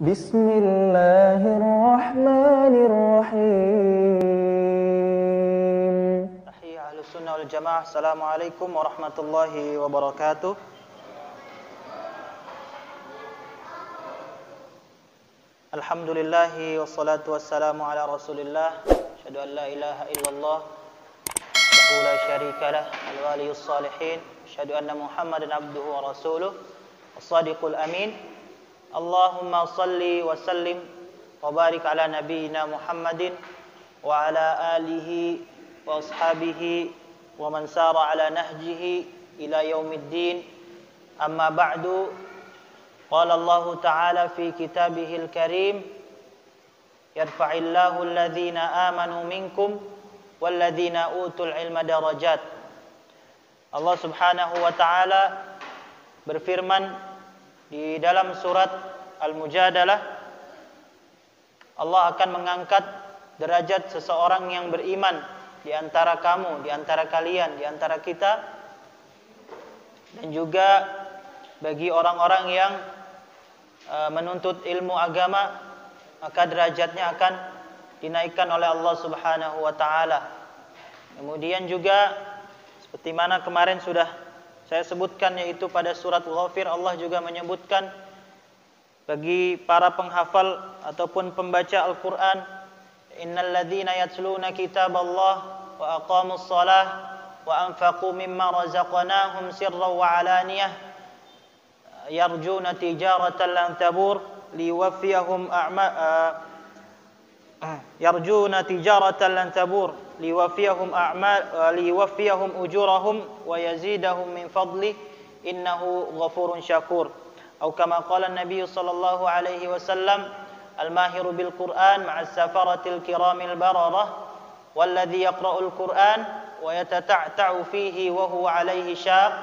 Bismillahirrahmanirrahim. Ahlus sunnah wal jamaah. Assalamualaikum warahmatullahi wabarakatuh. Alhamdulillahi wassalatu wassalamu ala Rasulillah. Asyhadu an la ilaha illallah wahdahu la syarikalah al-waliyus salihin. Asyhadu anna Muhammadan abduhu wa rasuluh as-sadiqul amin. Allahumma salli wa sallim wa barik ala nabiyyina Muhammadin wa ala alihi wa ashabihi wa man sara ala nahjihi ila yaumiddin. Amma ba'du. Qala Allah Ta'ala fi kitabihil karim, yarfa'illahu alladhina amanu minkum walladhina utul ilma darajat. Allah Subhanahu wa Ta'ala berfirman di dalam surat Al-Mujadalah, Allah akan mengangkat derajat seseorang yang beriman di antara kamu, di antara kalian, di antara kita, dan juga bagi orang-orang yang menuntut ilmu agama, maka derajatnya akan dinaikkan oleh Allah Subhanahu wa Ta'ala. Kemudian juga seperti mana kemarin sudah saya sebutkan, yaitu pada surat Ghafir, Allah juga menyebutkan bagi para penghafal ataupun pembaca Al-Quran, innal ladzina yatluna kitaballah wa aqamus shalah wa anfaqu mimma razaqnahum sirran wa alaniyah yarjuna tijaratan lan tabur liwaffiyahum liwaffiyahum ujurahum wa yazidahum min fadli innahu ghafurun syakur. Atau kama qala an-nabiy sallallahu alaihi wasallam, al-mahiru bil Qur'an ma'as safaratil kiramil bararah walladhi yaqra'ul Qur'an wa yatata'ta'u fihi wa huwa alaihi syaq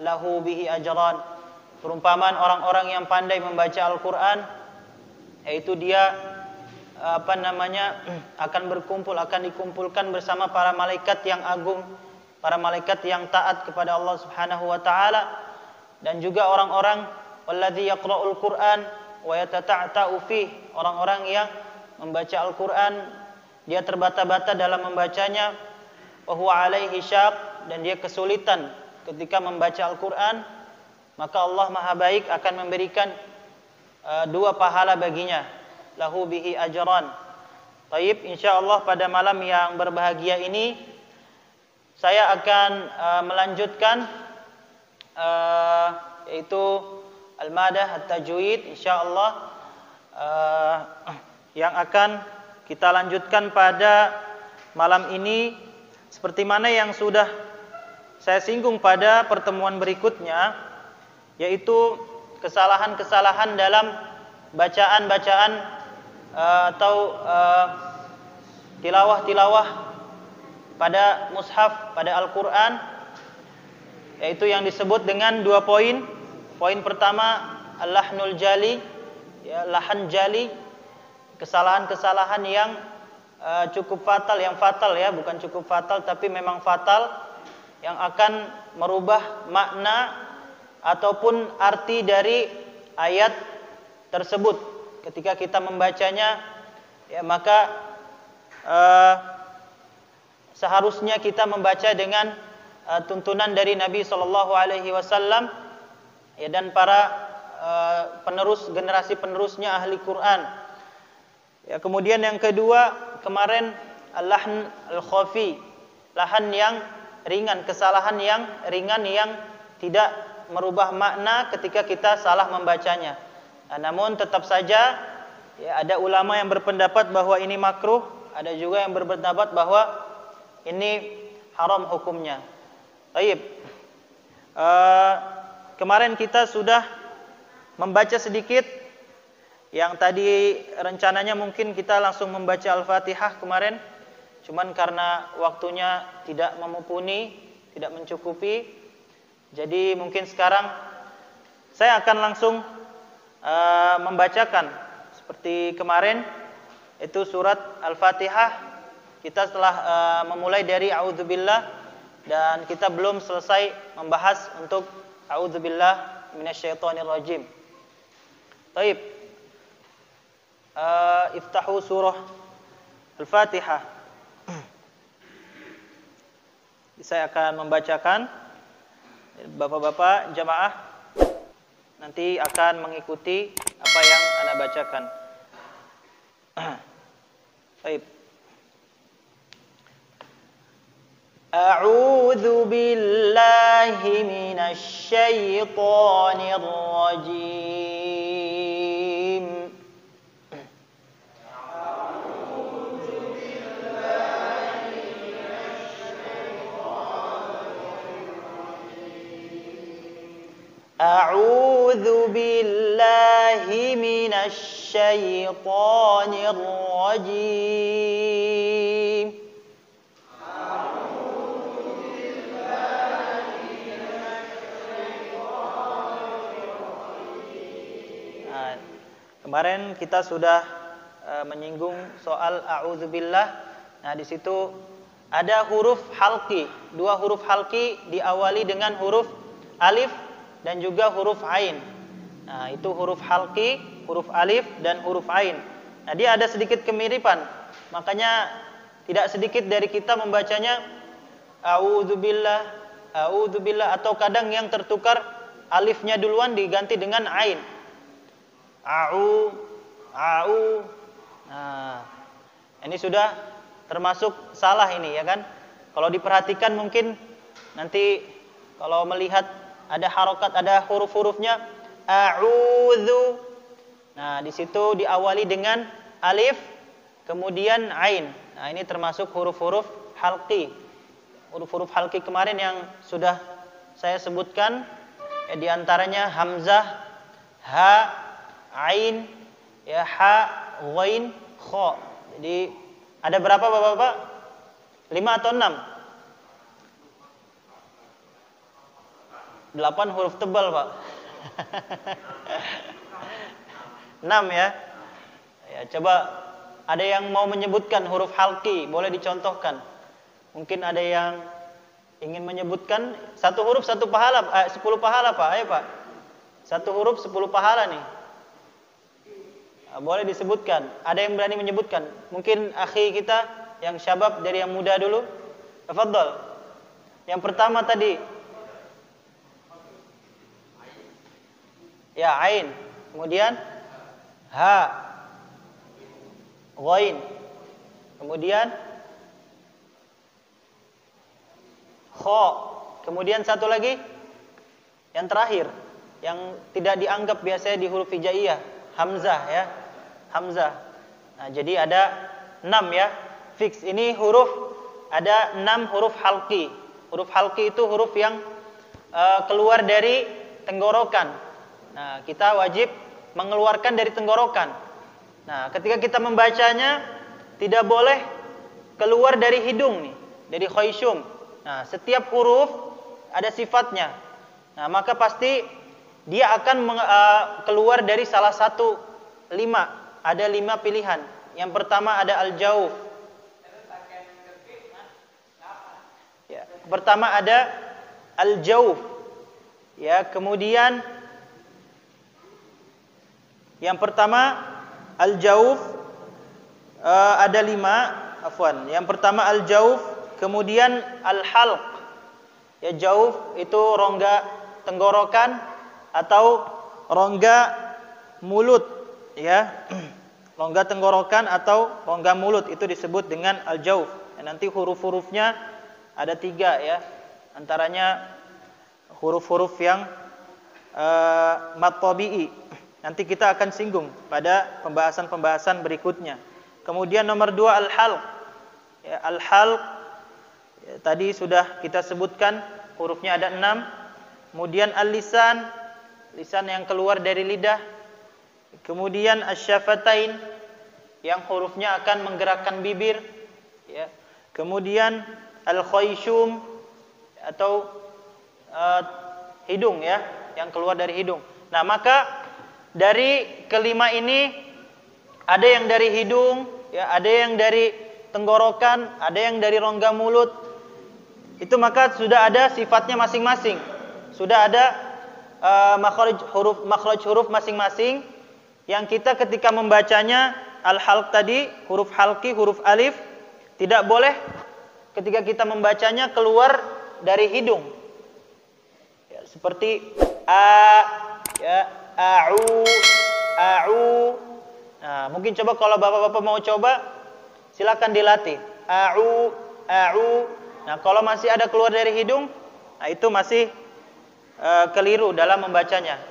lahu bihi ajran. Perumpamaan orang-orang yang pandai membaca Al-Qur'an, yaitu dia akan dikumpulkan bersama para malaikat yang agung, para malaikat yang taat kepada Allah Subhanahu wa Ta'ala, dan juga orang-orang walladzi yaqra'ul Qur'an wa yatata'ta'u fih, orang-orang yang membaca Al-Qur'an, dia terbata-bata dalam membacanya, wa huwa alaihi syaq, dan dia kesulitan ketika membaca Al-Qur'an, maka Allah Maha Baik akan memberikan dua pahala baginya, lahu bihi ajran. Taib, insyaallah pada malam yang berbahagia ini saya akan melanjutkan yaitu al-madah at-tajwid, insyaallah yang akan kita lanjutkan pada malam ini, seperti mana yang sudah saya singgung pada pertemuan berikutnya, yaitu kesalahan-kesalahan dalam bacaan-bacaan atau tilawah-tilawah pada mushaf, pada Al-Quran, yaitu yang disebut dengan dua poin. Poin pertama, al-lahnul jali, ya, lahan jali, kesalahan-kesalahan yang cukup fatal, yang fatal ya, bukan cukup fatal tapi memang fatal, yang akan merubah makna ataupun arti dari ayat tersebut. Ketika kita membacanya, ya, maka seharusnya kita membaca dengan tuntunan dari Nabi Sallallahu Alaihi Wasallam, ya, dan para generasi penerusnya ahli Quran. Ya, kemudian yang kedua kemarin al-lahn al-khafi, lahan yang ringan, kesalahan yang ringan yang tidak merubah makna ketika kita salah membacanya. Namun tetap saja, ya, ada ulama yang berpendapat bahwa ini makruh, ada juga yang berpendapat bahwa ini haram hukumnya. Baik. Kemarin kita sudah membaca sedikit, yang tadi rencananya mungkin kita langsung membaca Al-Fatihah kemarin, cuman karena waktunya tidak memumpuni, tidak mencukupi, jadi mungkin sekarang saya akan langsung membacakan seperti kemarin, itu surat Al-Fatihah. Kita telah memulai dari a'udzubillah, dan kita belum selesai membahas untuk a'udzubillah minasyaitonirrajim. Baik. Iftahu surah Al-Fatihah. Saya akan membacakan. Bapak-bapak jamaah nanti akan mengikuti apa yang ana bacakan. Baik. A'udzu billahi minasy syaithanir rajim. A'udzu billahi minasy syaithanir rajim. Kemarin kita sudah menyinggung soal a'udzubillah. Nah, di situ ada huruf halqi. Dua huruf halqi diawali dengan huruf alif dan juga huruf ain. Nah, itu huruf halqi, huruf alif dan huruf ain. Nah, dia ada sedikit kemiripan. Makanya tidak sedikit dari kita membacanya a'udzubillah, a'udzubillah, atau kadang yang tertukar alifnya duluan diganti dengan ain. A'u, a'u. Nah, ini sudah termasuk salah ini, ya kan? Kalau diperhatikan mungkin nanti kalau melihat ada harokat, ada huruf-hurufnya a'udzu. Nah, di situ diawali dengan alif kemudian ain. Nah, ini termasuk huruf-huruf halqi. Huruf-huruf halqi kemarin yang sudah saya sebutkan, di antaranya hamzah, ha, ain, ya, ha, ghain, kha. Jadi ada berapa Bapak-bapak? 5 atau 6? 8 huruf tebal, Pak. 6 ya. Ya, coba ada yang mau menyebutkan huruf halqi, boleh dicontohkan. Mungkin ada yang ingin menyebutkan satu huruf 10 pahala, Pak. Ayo, Pak. Satu huruf 10 pahala nih. Boleh disebutkan. Ada yang berani menyebutkan? Mungkin akhi kita yang syabab dari yang muda dulu. Tafadhol. Yang pertama tadi. Ya, ain. Kemudian ha, ghain. Kemudian kha. Kemudian satu lagi yang terakhir yang tidak dianggap biasanya di huruf hijaiyah, hamzah ya. Hamzah. Nah, jadi ada 6 ya. Fix ini huruf, ada 6 huruf halqi. Huruf halqi itu huruf yang keluar dari tenggorokan. Nah, kita wajib mengeluarkan dari tenggorokan. Nah, ketika kita membacanya tidak boleh keluar dari hidung nih, dari khayshum. Nah, setiap huruf ada sifatnya. Nah, maka pasti dia akan keluar dari salah satu 5. Ada 5 pilihan. Yang pertama ada al-jauf. Ya, pertama ada al-jauf. Ya, kemudian yang pertama al-jauf, ada 5, afwan. Yang pertama al-jauf, kemudian al-halq. Ya, jauf itu rongga tenggorokan atau rongga mulut, ya. Rongga tenggorokan atau rongga mulut itu disebut dengan al-jauf. Ya, nanti huruf-hurufnya ada 3 ya. Antaranya huruf-huruf yang mad tabi'i. Nanti kita akan singgung pada pembahasan-pembahasan berikutnya. Kemudian nomor 2 al-halq. Ya, al-halq ya, tadi sudah kita sebutkan hurufnya ada 6. Kemudian al-lisan, lisan yang keluar dari lidah. Kemudian asy-syafatain yang hurufnya akan menggerakkan bibir, ya. Kemudian al-khayshum atau hidung ya, yang keluar dari hidung. Nah, maka dari kelima ini ada yang dari hidung, ya, ada yang dari tenggorokan, ada yang dari rongga mulut. Itu maka sudah ada sifatnya masing-masing. Sudah ada makhraj huruf masing-masing yang kita ketika membacanya al-halq tadi, huruf halqi, huruf alif, tidak boleh ketika kita membacanya keluar dari hidung. Ya, seperti ya, a'u. Nah, mungkin coba kalau bapak-bapak mau coba, silakan dilatih. A'u. Nah, kalau masih ada keluar dari hidung, nah itu masih keliru dalam membacanya.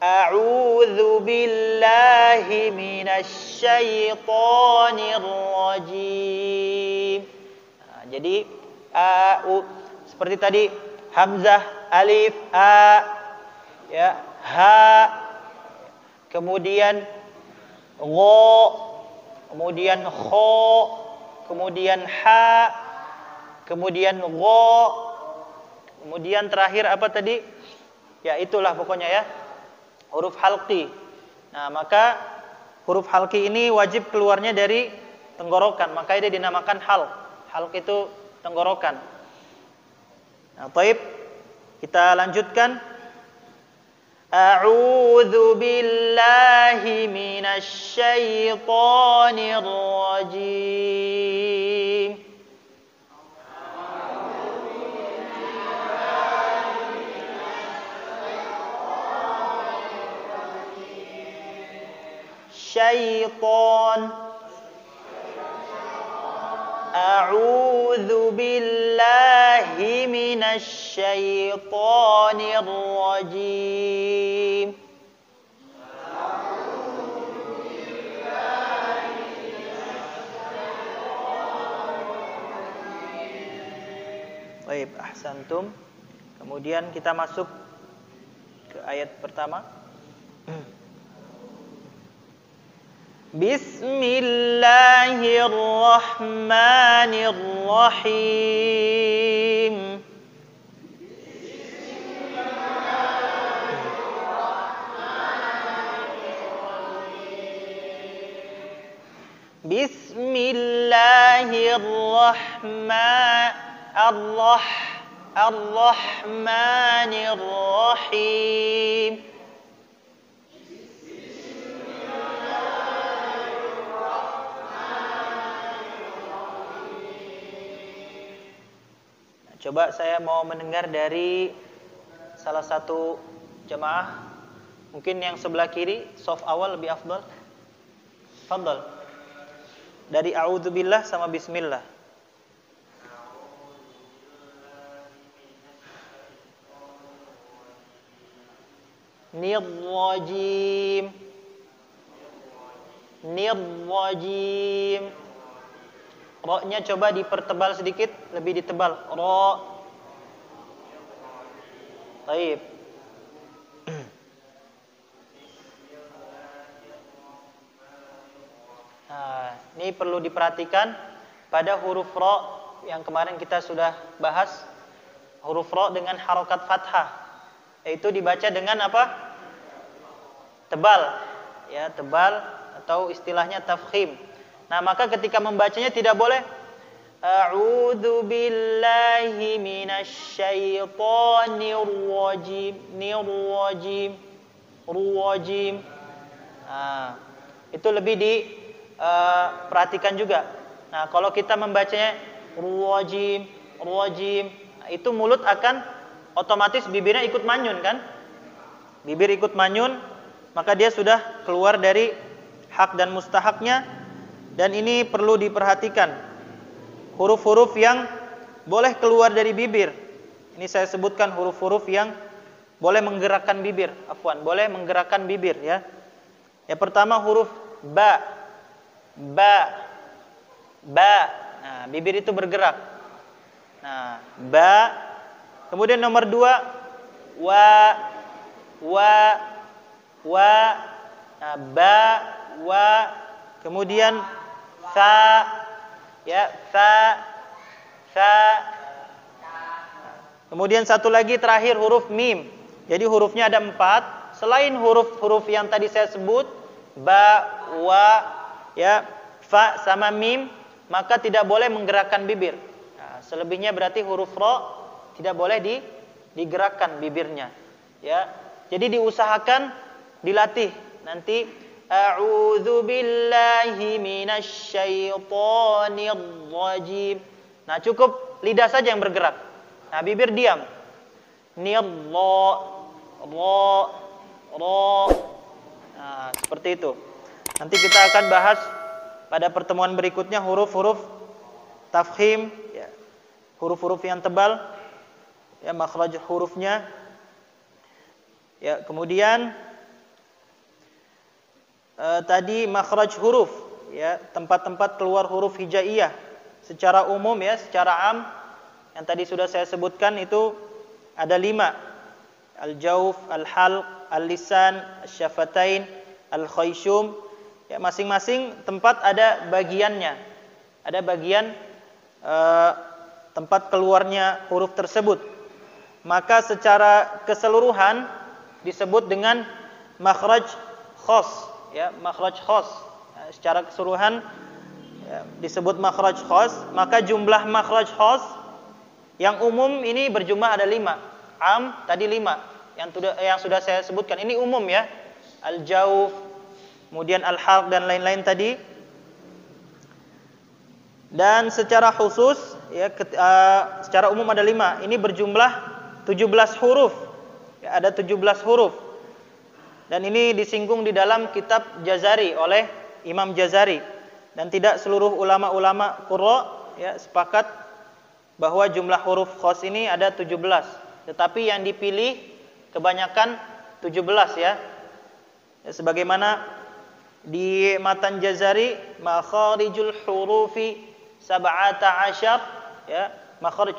A'udzu billahi minasy syaithanir rajim. Nah, jadi a'u seperti tadi hamzah, alif, ya, ha, kemudian gha, kemudian kha, kemudian ha, kemudian gha, kemudian terakhir apa tadi? Ya itulah pokoknya ya, huruf halqi. Nah, maka huruf halqi ini wajib keluarnya dari tenggorokan, maka dia dinamakan halq. Halq itu tenggorokan. Nah, baik, kita lanjutkan. A'udzu billahi minasy syaithanir rajim. Syaitan. A'udzu billahi minasy syaithanir rajim. Baik, ahsantum. Kemudian kita masuk ke ayat pertama. Bismillahirrahmanirrahim. Bismillahirrahmanirrahim. Coba saya mau mendengar dari salah satu jemaah, mungkin yang sebelah kiri, shaf awal lebih afdal. Fadhal. Dari a'udzubillah sama bismillah. Nirrajim. Ro-nya coba dipertebal sedikit, lebih ditebal. Ro. Baik. Nah, ini perlu diperhatikan pada huruf ro yang kemarin kita sudah bahas. Huruf ro dengan harokat fathah, yaitu dibaca dengan apa? Tebal. Ya, tebal atau istilahnya tafkhim. Nah, maka ketika membacanya tidak boleh a'udzu billahi minasy syaithanir rajim. Nah, itu lebih diperhatikan juga. Nah, kalau kita membacanya rajim, nah, itu mulut akan otomatis bibirnya ikut manyun kan? Bibir ikut manyun, maka dia sudah keluar dari hak dan mustahaknya. Dan ini perlu diperhatikan. Huruf-huruf yang boleh keluar dari bibir. Ini saya sebutkan huruf-huruf yang boleh menggerakkan bibir. Boleh menggerakkan bibir ya. Yang pertama huruf ba. Nah, bibir itu bergerak. Nah, ba. Kemudian nomor 2 wa. Nah, ba, wa. Kemudian sa, ya, sa. Kemudian satu lagi terakhir huruf mim. Jadi hurufnya ada 4. Selain huruf-huruf yang tadi saya sebut, ba, wa, ya, fa sama mim, maka tidak boleh menggerakkan bibir. Nah, selebihnya berarti huruf ro tidak boleh digerakkan bibirnya. Ya, jadi diusahakan dilatih nanti a'udzu billahi minasy syaithanir rajim. Nah, cukup lidah saja yang bergerak. Nah, bibir diam. Niyallah, ra. Nah, seperti itu. Nanti kita akan bahas pada pertemuan berikutnya huruf-huruf tafkhim, ya, huruf-huruf yang tebal, ya, makhraj hurufnya. Ya, kemudian tadi makhraj huruf, ya, tempat-tempat keluar huruf hijaiyah secara umum, ya, secara am yang tadi sudah saya sebutkan itu ada 5. Al-jawf, al-halq, al-lisan, asy-syafatain, al-khayshum. Ya, masing-masing tempat ada bagiannya. Ada bagian tempat keluarnya huruf tersebut. Maka secara keseluruhan disebut dengan makhraj khas, ya, makhraj khas. Nah, secara keseluruhan, ya, disebut makhraj khas. Maka jumlah makhraj khas yang umum ini berjumlah ada 5. Am tadi 5 yang sudah saya sebutkan. Ini umum, ya. Al-jawf, kemudian al-halq dan lain-lain tadi. Dan secara khusus, ya, secara umum ada 5. Ini berjumlah 17 huruf. Ya, ada 17 huruf. Dan ini disinggung di dalam kitab Jazari oleh Imam Jazari. Dan tidak seluruh ulama-ulama qurra, ya, sepakat bahwa jumlah huruf khas ini ada 17. Tetapi yang dipilih kebanyakan 17, ya. Ya, sebagaimana di matan Jazari, makharijul hurufi 17, ya, makhraj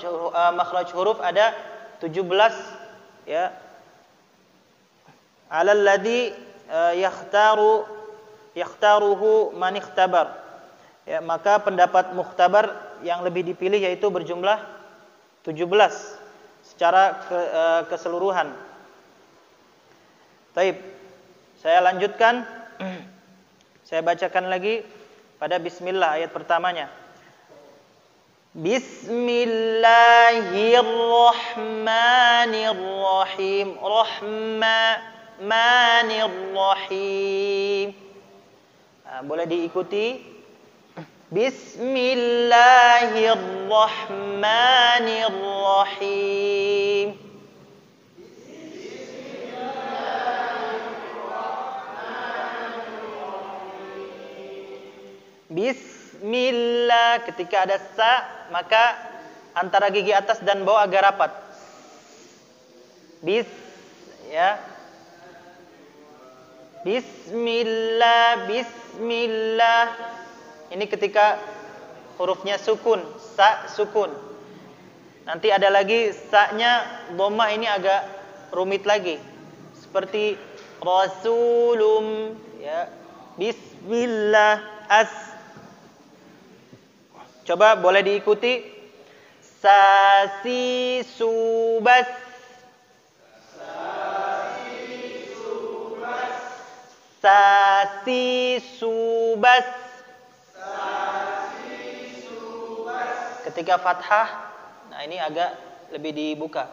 huruf ada 17, ya. Alal ladzi yakhtaruhu man ikhtabar. Ya, maka pendapat mukhtabar yang lebih dipilih yaitu berjumlah 17 secara keseluruhan. Baik. Saya lanjutkan. Saya bacakan lagi pada bismillah ayat pertamanya. Bismillahirrahmanirrahim. Rahmanirrahim. Nah, boleh diikuti. Bismillahirrahmanirrahim. Bismillah, ketika ada sa maka antara gigi atas dan bawah agak rapat. Ya. Bismillah, bismillah. Ini ketika hurufnya sukun, sa sukun. Nanti ada lagi sa-nya dhammah, ini agak rumit lagi. Seperti rasulum, ya. Bismillah as. Coba boleh diikuti. Sasi subas. Sasi subas. Ketika fathah, nah ini agak lebih dibuka.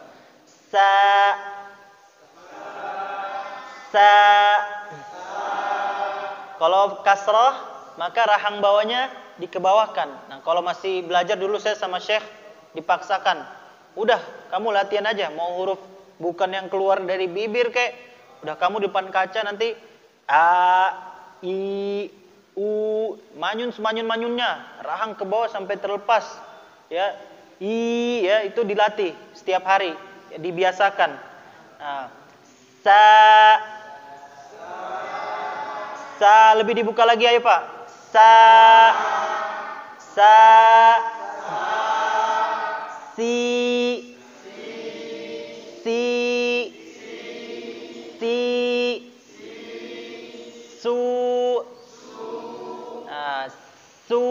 Sa. Kalau kasrah, maka rahang bawahnya dikebawahkan. Nah, kalau masih belajar dulu saya sama Syekh dipaksakan. Udah, kamu latihan aja, mau huruf bukan yang keluar dari bibir kek. Udah kamu depan kaca nanti a, i, u, manyun semanyun-manyunnya, rahang ke bawah sampai terlepas. Ya, i, ya, itu dilatih setiap hari, ya, dibiasakan. Nah, sa lebih dibuka lagi, ayo Pak. Sa si su. Nah, su.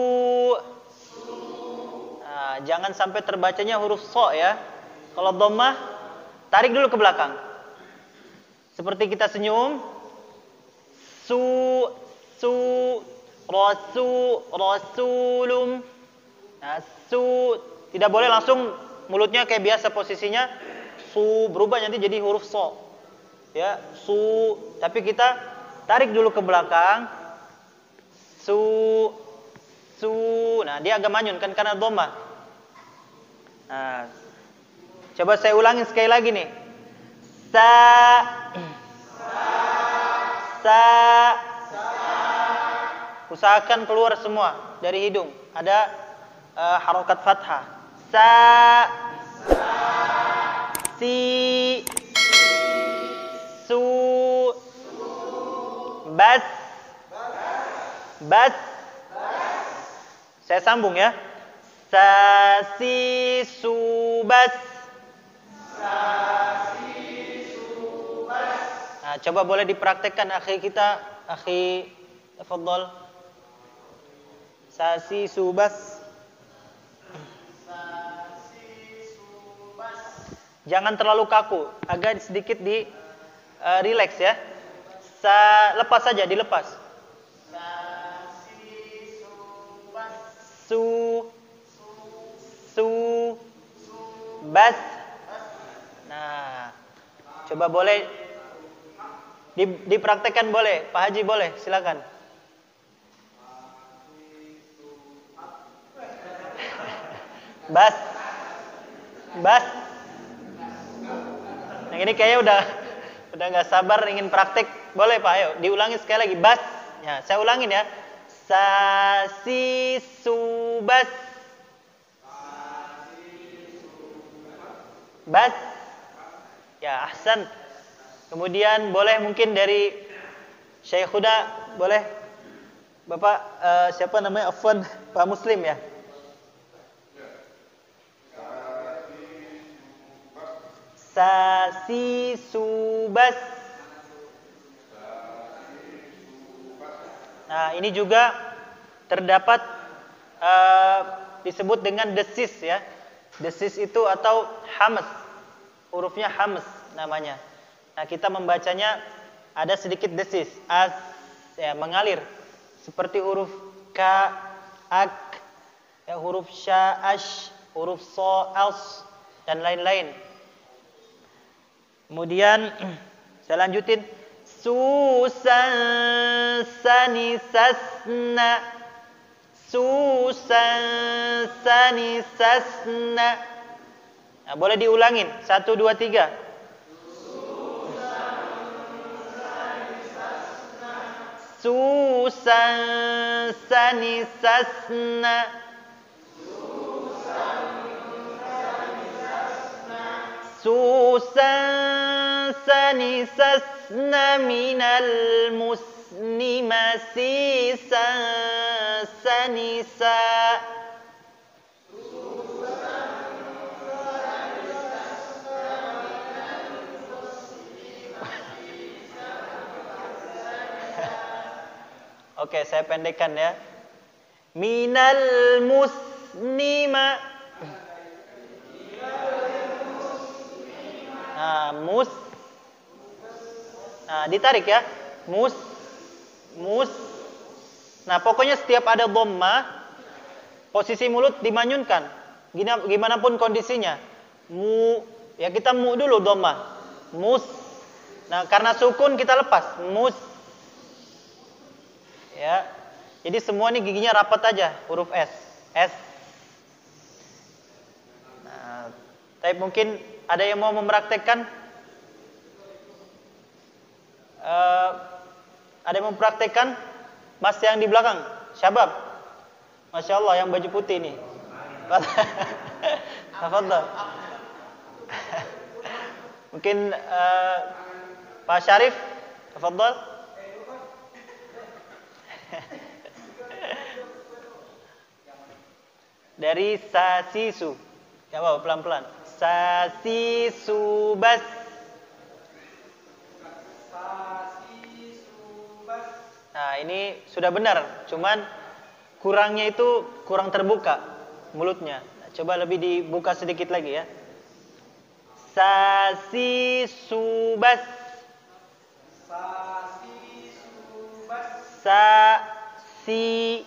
Nah, jangan sampai terbacanya huruf so, ya. Kalau dhammah, tarik dulu ke belakang. Seperti kita senyum. Su, rasulum. Nah, su tidak boleh langsung mulutnya kayak biasa posisinya. Su berubah nanti jadi huruf so. Ya, su, tapi kita tarik dulu ke belakang. Su. Nah, dia agak manyun kan karena dhamma. Nah, coba saya ulangin sekali lagi nih. Sa. Usahakan keluar semua dari hidung. Ada harokat fathah. Sa. Si. Su. Bas. Saya sambung ya. Sa, si, su, bas. Nah, coba boleh dipraktekkan akhi kita, akhi tafadhol. Sa, si, su, bas. Jangan terlalu kaku, agak sedikit di relax ya. Lepas saja, dilepas. Su, bas. Nah, coba boleh dipraktekkan boleh, Pak Haji boleh, silakan. Bas. Nah, ini kayaknya udah nggak sabar ingin praktek. Boleh Pak, ayo diulangi sekali lagi. Bas. Ya, saya ulangin ya. Sa, si, su, bas. Bas. Ya, ahsan. Kemudian boleh mungkin dari Syekh Huda, boleh Bapak siapa namanya? Afwan, Pak Muslim ya. Sa, si, su, bas. Nah, ini juga terdapat disebut dengan desis ya. Desis itu atau hamas. Hurufnya hamas namanya. Nah, kita membacanya ada sedikit desis, as ya, mengalir seperti huruf ka, ak, ya, huruf sya, ash, huruf so, als dan lain-lain. Kemudian saya lanjutin. Susan, sani, sasna. Susan, sani, sasna. Nah, boleh diulangin. 1, 2, 3. Susan, sani, sasna. Susan, sani, sasna minal musnima sisan sanisa. Oke, saya pendekkan ya. Minal musnima. Nah, nah, ditarik ya. Mus. Nah, pokoknya setiap ada dhamma, posisi mulut dimanyunkan. Gimana pun kondisinya. Mu, ya kita mu dulu dhamma. Mus. Nah, karena sukun kita lepas. Mus. Ya. Jadi semua nih giginya rapat aja, huruf S. Nah, tapi mungkin ada yang mau mempraktekkan? Ada yang mempraktekkan? Mas yang di belakang, Syabab. Masya Allah, yang baju putih ini. Tafadhol. Mungkin Pak Syarif, tafadhol. Dari sasisu. Ya, bawa pelan-pelan. Sasisu bas. Nah, ini sudah benar, cuman kurangnya itu kurang terbuka mulutnya. Nah, coba lebih dibuka sedikit lagi ya. Sasisu bas. Sa, si.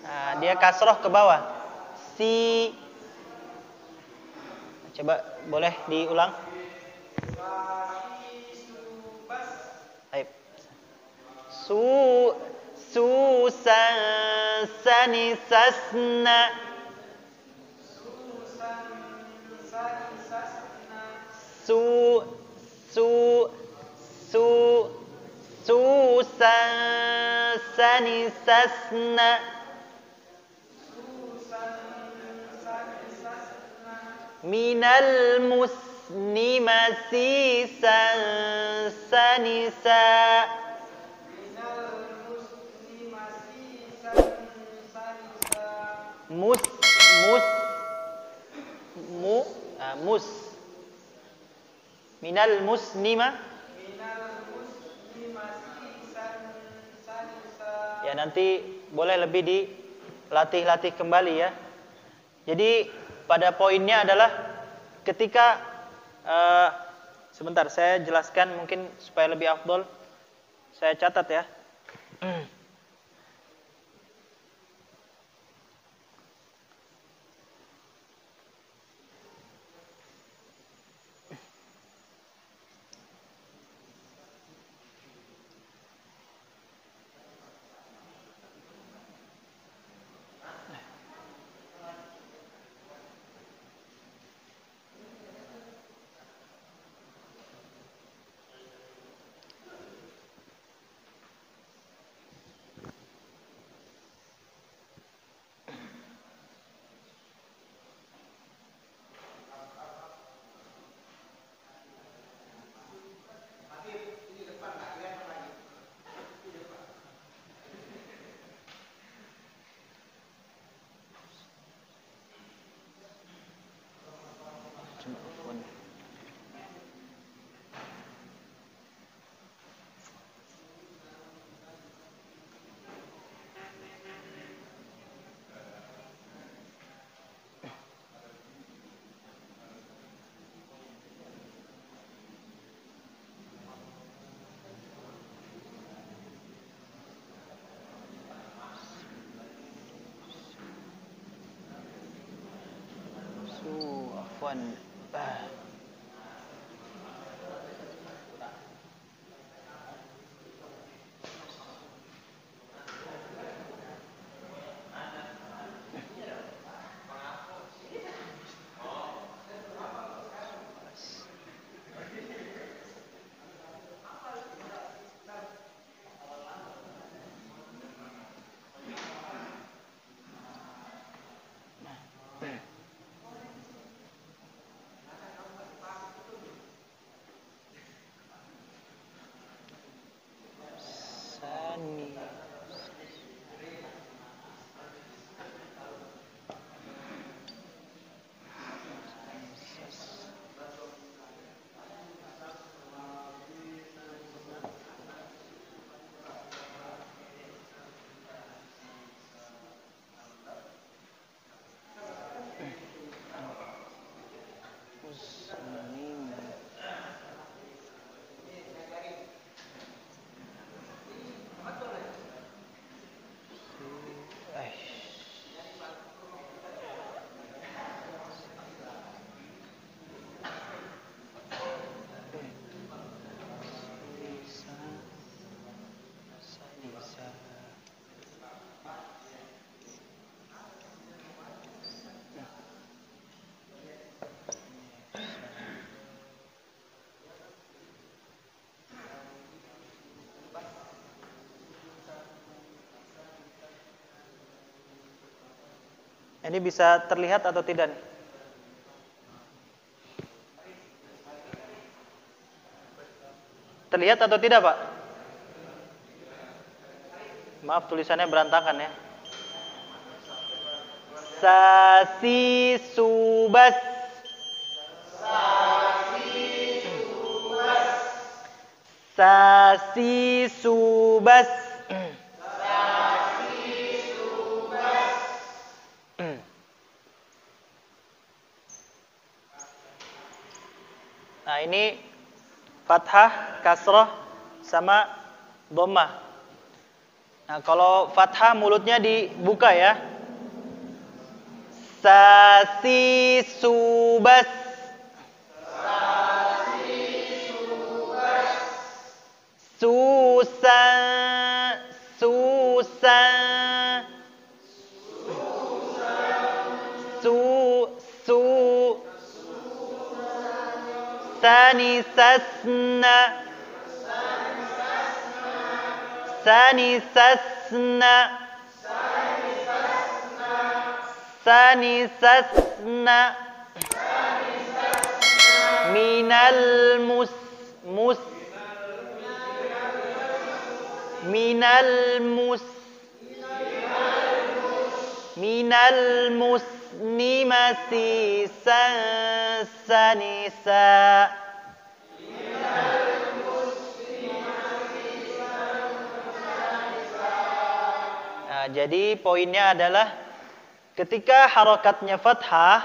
Nah, dia kasroh ke bawah. Si. Coba boleh diulang. susan sanisasna su susan sanisasna minal muslimati sanisa mus minal muslima ya, nanti boleh lebih dilatih-latih kembali ya. Jadi pada poinnya adalah ketika sebentar saya jelaskan mungkin supaya lebih afdol. Saya catat ya. Afwan. Ini bisa terlihat atau tidak nih? Terlihat atau tidak, Pak? Maaf tulisannya berantakan ya. Sasi subas. Sasi subas. Nah, ini fathah, kasrah sama dhammah. Nah, kalau fathah mulutnya dibuka ya. Sasi subas. Susan sanisasna sanisasna sanisasna minal muslimati sanisa. Nah, jadi poinnya adalah ketika harokatnya fathah,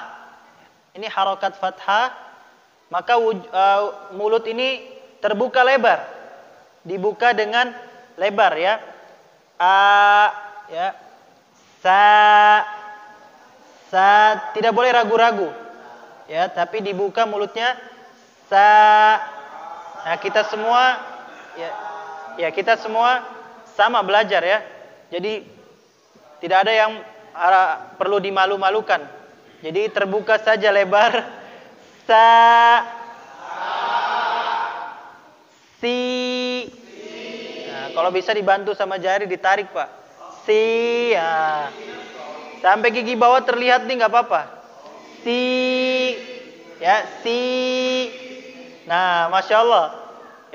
ini harokat fathah, maka mulut ini terbuka lebar, dibuka dengan lebar ya. Ya. Tidak boleh ragu-ragu. Ya, tapi dibuka mulutnya Nah, kita semua kita semua sama belajar ya. Jadi tidak ada yang perlu dimalu-malukan. Jadi terbuka saja lebar. Nah, kalau bisa dibantu sama jari ditarik, Pak. Ya. Sampai gigi bawah terlihat nih nggak apa-apa. Ya, Nah, masya Allah,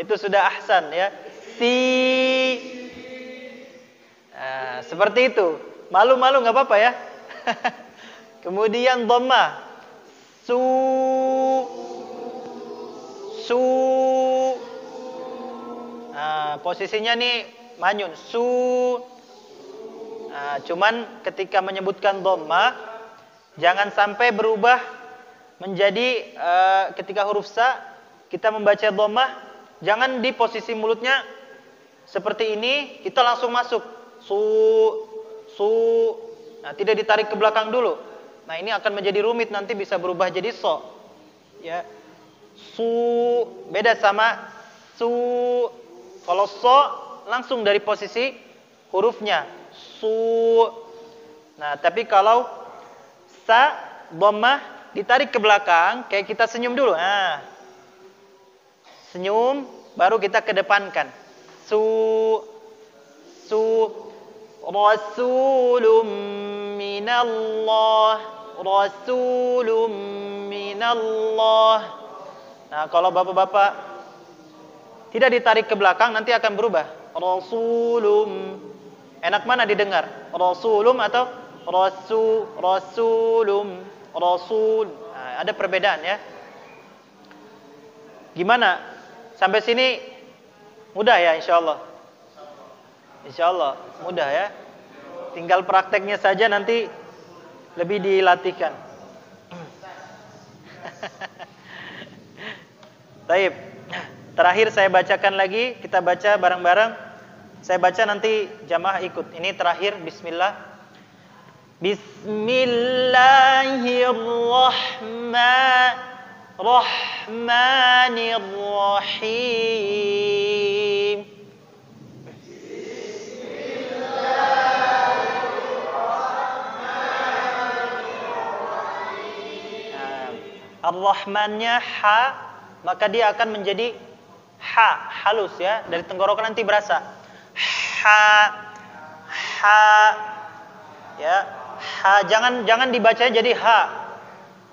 itu sudah ahsan ya. Nah, seperti itu. Malu-malu nggak apa-apa ya. Kemudian dhammah. Nah, posisinya nih manyun. Nah, cuman ketika menyebutkan dhammah, jangan sampai berubah menjadi ketika huruf sa kita membaca dhammah, jangan di posisi mulutnya seperti ini kita langsung masuk Nah, tidak ditarik ke belakang dulu. Nah, ini akan menjadi rumit, nanti bisa berubah jadi so. Ya. Beda sama Kalau so langsung dari posisi hurufnya. Nah, tapi kalau sa dhammah ditarik ke belakang, kayak kita senyum dulu. Nah. Senyum baru kita kedepankan. Rasulun minallah. Nah, kalau bapak-bapak tidak ditarik ke belakang nanti akan berubah. Rasulum. Enak mana didengar? Rasulum atau rasulum. Nah, ada perbedaan ya. Gimana? Sampai sini mudah ya insyaallah. Insyaallah mudah ya. Tinggal prakteknya saja nanti lebih dilatihkan. Baik. Terakhir saya bacakan lagi, kita baca bareng-bareng. Saya baca nanti jamaah ikut. Ini terakhir, bismillah. Bismillahirrahmanirrahim. Ar-Rahmannya ha, maka dia akan menjadi ha, halus ya, dari tenggorokan nanti berasa ha ya, ha, jangan dibaca jadi ha.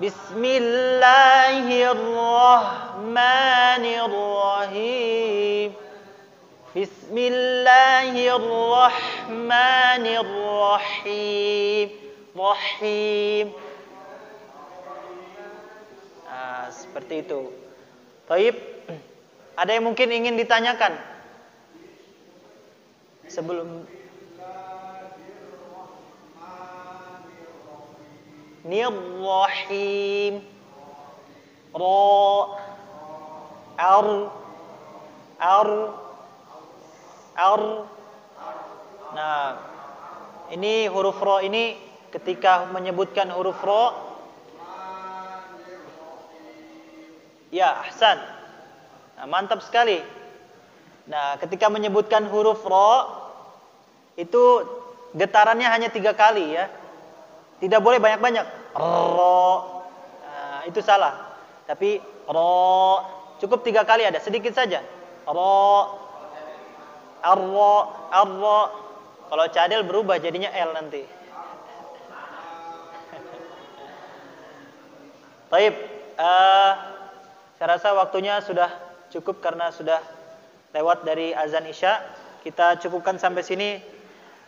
Bismillahirrahmanirrahim. Bismillahirrahmanirrahim. Seperti itu. Baik. Ada yang mungkin ingin ditanyakan sebelum Nirrahim. Nah, ini huruf ro ini ketika menyebutkan huruf ro, ya, ahsan. Nah, mantap sekali. Nah, ketika menyebutkan huruf ro itu getarannya hanya 3 kali ya. Tidak boleh banyak-banyak. Ro. Nah, itu salah. Tapi ro. Cukup 3 kali ada, sedikit saja. Ra, arra, arra. Kalau cadel berubah jadinya L nanti. Baik, saya rasa waktunya sudah cukup karena sudah lewat dari azan Isya. Kita cukupkan sampai sini.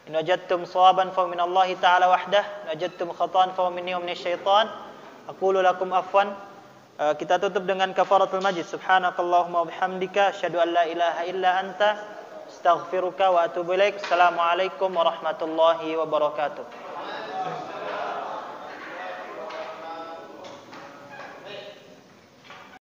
In wajadtum shawaban fa minallahi ta'ala wahdah, in wajadtum khata'an fa minni wa minasyaitan. Aqulu lakum afwan. Kita tutup dengan kafaratul majlis. Subhanakallahumma wa bihamdika asyhadu an la ilaha illa anta astaghfiruka wa atubu ilaik. Assalamualaikum warahmatullahi wabarakatuh.